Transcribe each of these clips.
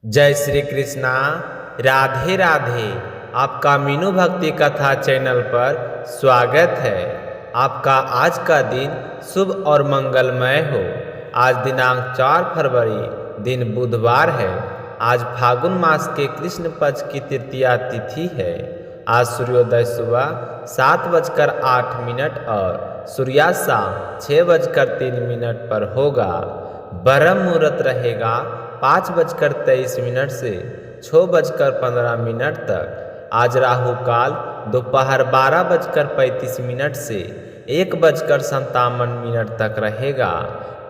जय श्री कृष्णा। राधे राधे। आपका मीनू भक्ति कथा चैनल पर स्वागत है। आपका आज का दिन शुभ और मंगलमय हो। आज दिनांक 4 फरवरी दिन बुधवार है। आज फागुन मास के कृष्ण पक्ष की तृतीया तिथि है। आज सूर्योदय सुबह 7:08 और सूर्यास्त शाम 6:03 पर होगा। ब्रह्म मुहूर्त रहेगा 5:23 से 6:15 तक। आज राहु काल दोपहर 12:35 से 1:57 तक रहेगा।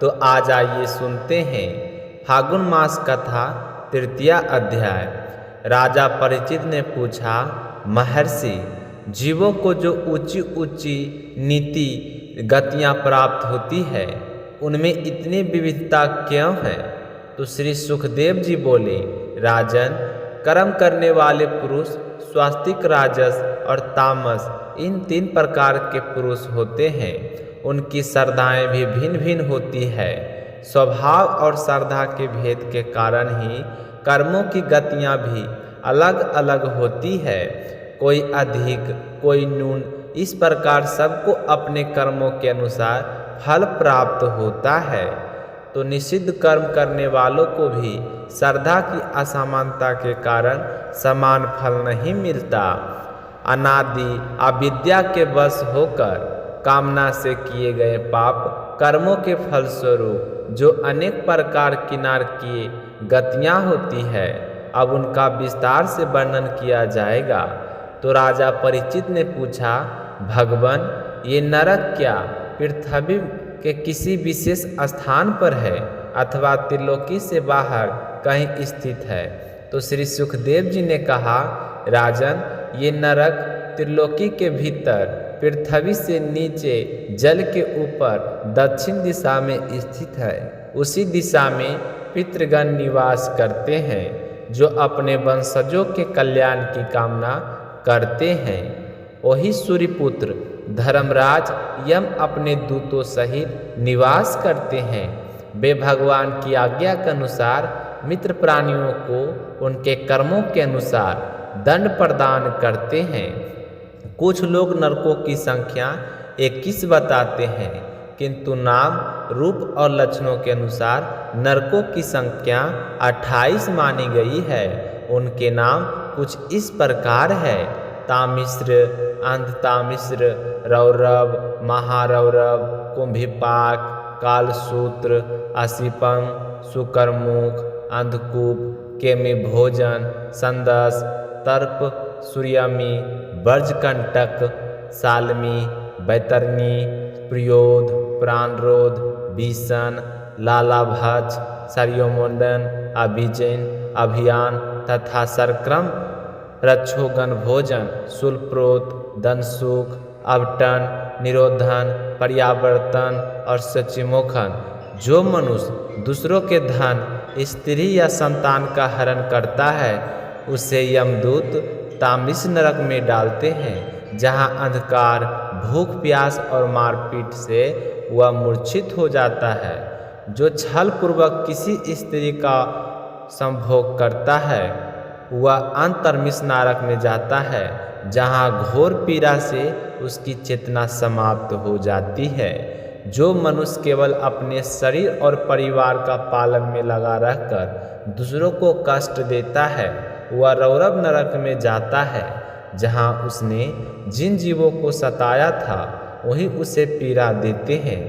तो आज आइए सुनते हैं फागुन मास कथा तृतीया अध्याय। राजा परिचित ने पूछा, महर्षि, जीवों को जो ऊंची ऊंची नीति गतियां प्राप्त होती है, उनमें इतनी विविधता क्यों है? तो श्री सुखदेव जी बोले, राजन, कर्म करने वाले पुरुष स्वास्तिक, राजस और तामस, इन 3 प्रकार के पुरुष होते हैं। उनकी श्रद्धाएं भी भिन्न भिन्न होती है। स्वभाव और श्रद्धा के भेद के कारण ही कर्मों की गतियां भी अलग अलग होती है। कोई अधिक, कोई न्यून, इस प्रकार सबको अपने कर्मों के अनुसार फल प्राप्त होता है। तो निषिद्ध कर्म करने वालों को भी श्रद्धा की असमानता के कारण समान फल नहीं मिलता। अनादि अविद्या के वश होकर कामना से किए गए पाप कर्मों के फलस्वरूप जो अनेक प्रकार किनार किए गतियां होती है, अब उनका विस्तार से वर्णन किया जाएगा। तो राजा परिचित ने पूछा, भगवान, ये नरक क्या पृथ्वी के किसी विशेष स्थान पर है अथवा त्रिलोकी से बाहर कहीं स्थित है? तो श्री सुखदेव जी ने कहा, राजन, ये नरक त्रिलोकी के भीतर पृथ्वी से नीचे जल के ऊपर दक्षिण दिशा में स्थित है। उसी दिशा में पितृगण निवास करते हैं, जो अपने वंशजों के कल्याण की कामना करते हैं। वही सूर्यपुत्र धर्मराज यम अपने दूतों सहित निवास करते हैं। वे भगवान की आज्ञा के अनुसार मित्र प्राणियों को उनके कर्मों के अनुसार दंड प्रदान करते हैं। कुछ लोग नरकों की संख्या 21 बताते हैं, किंतु नाम, रूप और लक्षणों के अनुसार नरकों की संख्या 28 मानी गई है। उनके नाम कुछ इस प्रकार है: तामिश्र, अंधतामिश्र, रौरव, महारौरव, कुंभिपाक, कालसूत्र, असिपम, शुकरमुख, अंधकूप, केमि भोजन, संदस, तर्प, सूर्यमी, ब्रजकंटक, सालमी, बैतरणी, प्रियोध, प्राणरोध, बीसन, लालाभच, सरयोमुंडन, अभिजन, अभियान तथा सरक्रम, रक्षोगन भोजन, शूलप्रोत, दंशुक, अवटन, निरोधन, पर्यावर्तन और सचिमोखन। जो मनुष्य दूसरों के धन, स्त्री या संतान का हरण करता है, उसे यमदूत तामिस नरक में डालते हैं, जहां अंधकार, भूख प्यास और मारपीट से वह मूर्छित हो जाता है। जो छल पूर्वक किसी स्त्री का संभोग करता है, वह अंतर्मिश नरक में जाता है, जहाँ घोर पीड़ा से उसकी चेतना समाप्त हो जाती है। जो मनुष्य केवल अपने शरीर और परिवार का पालन में लगा रहकर दूसरों को कष्ट देता है, वह रौरव नरक में जाता है, जहाँ उसने जिन जीवों को सताया था वही उसे पीड़ा देते हैं।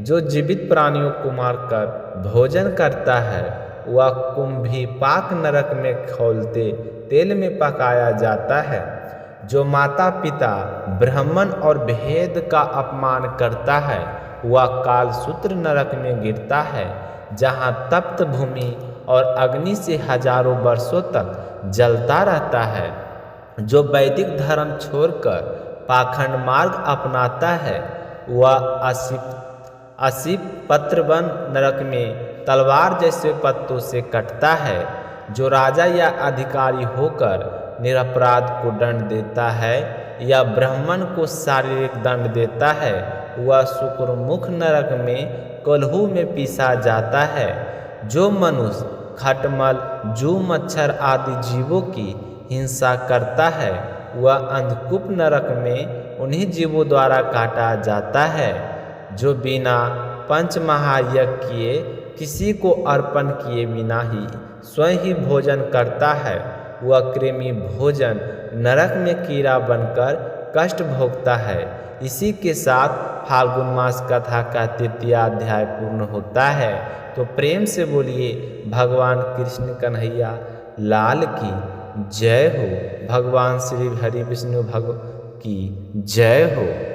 जो जीवित प्राणियों को मारकर भोजन करता है, वह कुंभिपाक नरक में खौलते तेल में पकाया जाता है। जो माता पिता, ब्राह्मण और भेद का अपमान करता है, वह कालसूत्र नरक में गिरता है, जहाँ तप्त भूमि और अग्नि से हजारों वर्षों तक जलता रहता है। जो वैदिक धर्म छोड़कर पाखंड मार्ग अपनाता है, वह असिप पत्रवन नरक में तलवार जैसे पत्तों से कटता है। जो राजा या अधिकारी होकर निरपराध को दंड देता है या ब्राह्मण को शारीरिक दंड देता है, वह शुक्रमुख नरक में कोल्हू में पीसा जाता है। जो मनुष्य खटमल, जू, मच्छर आदि जीवों की हिंसा करता है, वह अंधकूप नरक में उन्हीं जीवों द्वारा काटा जाता है। जो बिना पंच महायज्ञ किए किसी को अर्पण किए बिना ही स्वयं ही भोजन करता है, वह कृमि भोजन नरक में कीड़ा बनकर कष्ट भोगता है। इसी के साथ फाल्गुन मास कथा का तृतीय अध्याय पूर्ण होता है। तो प्रेम से बोलिए भगवान कृष्ण कन्हैया लाल की जय हो। भगवान श्री हरि विष्णु भगवान की जय हो।